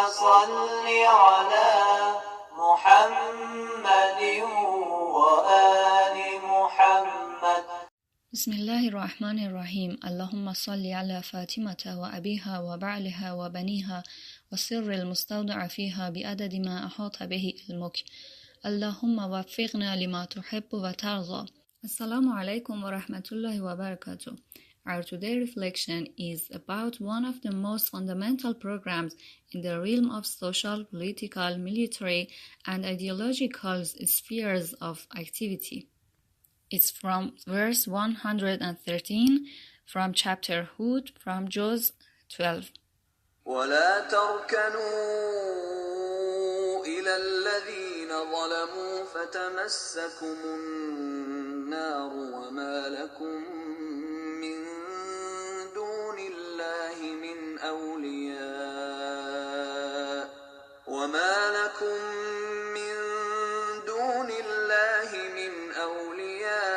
صل على محمد وآل محمد. بسم الله الرحمن الرحيم. اللهم صل على فاطمة وأبيها وبعلها وبنيها والسر المستودع فيها بعدد ما أحاط به علمك. اللهم وفقنا لما تحب وترضى. Assalamu alaikum wa rahmatullahi wa barakatuh. Our today reflection is about one of the most fundamental programs in the realm of social, political, military, and ideological spheres of activity. It's from verse 113 from chapter Hud from Juz 12. ولا تركنوا إلى الذين ظلموا فتمسكم النار وما لكم من دون الله من أولياء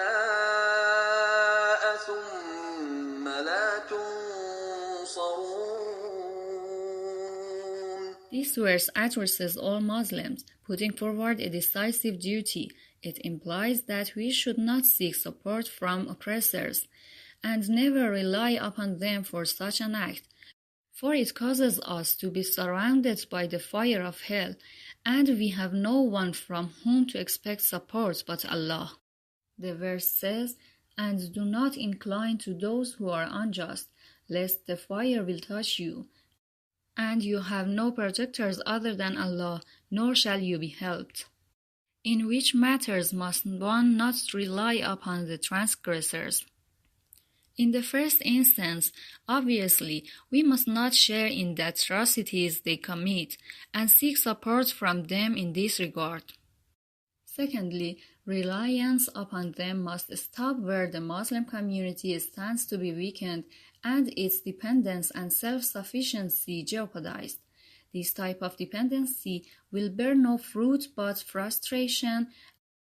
ثم لا تنصرون. This verse addresses all Muslims, putting forward a decisive duty. It implies that we should not seek support from oppressors and never rely upon them for such an act, for it causes us to be surrounded by the fire of hell, and we have no one from whom to expect support but Allah. The verse says, "And do not incline to those who are unjust, lest the fire will touch you. And you have no protectors other than Allah, nor shall you be helped." In which matters must one not rely upon the transgressors? In the first instance, obviously, we must not share in the atrocities they commit and seek support from them in this regard. Secondly, reliance upon them must stop where the Muslim community stands to be weakened and its dependence and self-sufficiency jeopardized. This type of dependency will bear no fruit but frustration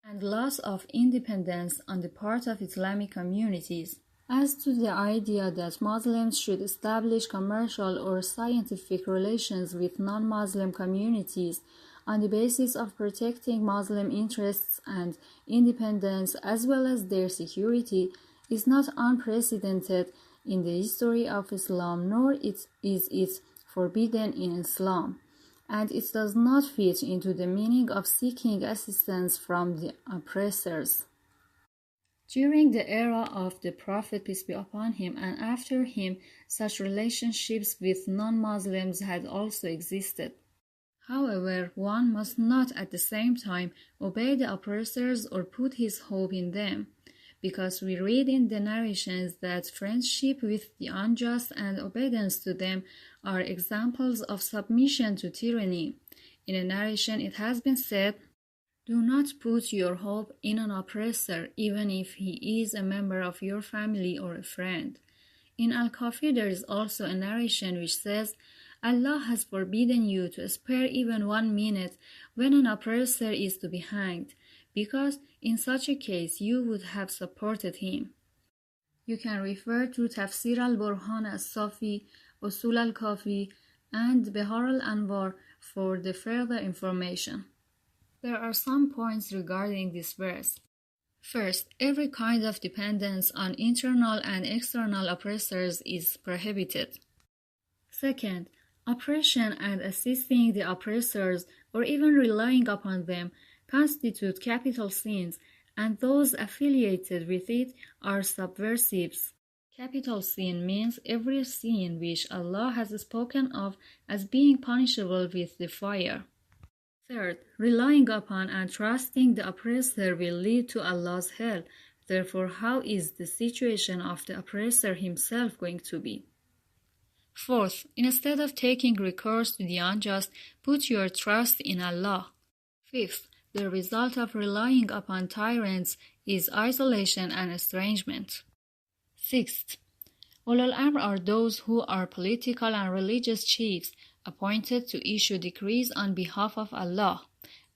and loss of independence on the part of Islamic communities. As to the idea that Muslims should establish commercial or scientific relations with non-Muslim communities on the basis of protecting Muslim interests and independence as well as their security is not unprecedented in the history of Islam, nor is it forbidden in Islam, and it does not fit into the meaning of seeking assistance from the oppressors. During the era of the Prophet, peace be upon him, and after him, such relationships with non-Muslims had also existed. However, one must not at the same time obey the oppressors or put his hope in them, because we read in the narrations that friendship with the unjust and obedience to them are examples of submission to tyranny. In a narration it has been said, "Do not put your hope in an oppressor, even if he is a member of your family or a friend." In Al-Kafir there is also a narration which says, "Allah has forbidden you to spare even 1 minute when an oppressor is to be hanged, because in such a case you would have supported him." You can refer to Tafsir al-Burhan as-Safi, Usul al-Kafi, and Bihar al-Anwar for the further information. There are some points regarding this verse. First, every kind of dependence on internal and external oppressors is prohibited. Second, oppression and assisting the oppressors or even relying upon them constitute capital sins, and those affiliated with it are subversives. Capital sin means every sin which Allah has spoken of as being punishable with the fire. Third, relying upon and trusting the oppressor will lead to Allah's hell. Therefore, how is the situation of the oppressor himself going to be? Fourth, instead of taking recourse to the unjust, put your trust in Allah. Fifth, the result of relying upon tyrants is isolation and estrangement. Sixth, Ulul Amr are those who are political and religious chiefs appointed to issue decrees on behalf of Allah,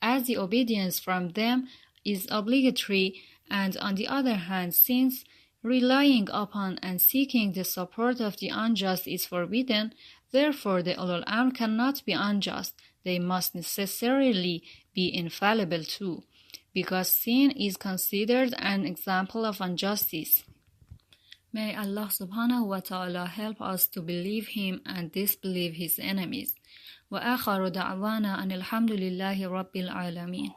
as the obedience from them is obligatory, and on the other hand, since relying upon and seeking the support of the unjust is forbidden, Therefore, the ulul amr cannot be unjust. They must necessarily be infallible too, because sin is considered an example of injustice. May Allah subhanahu wa ta'ala help us to believe Him and disbelieve His enemies. وآخر دعوانا أن الحمد لله رب العالمين.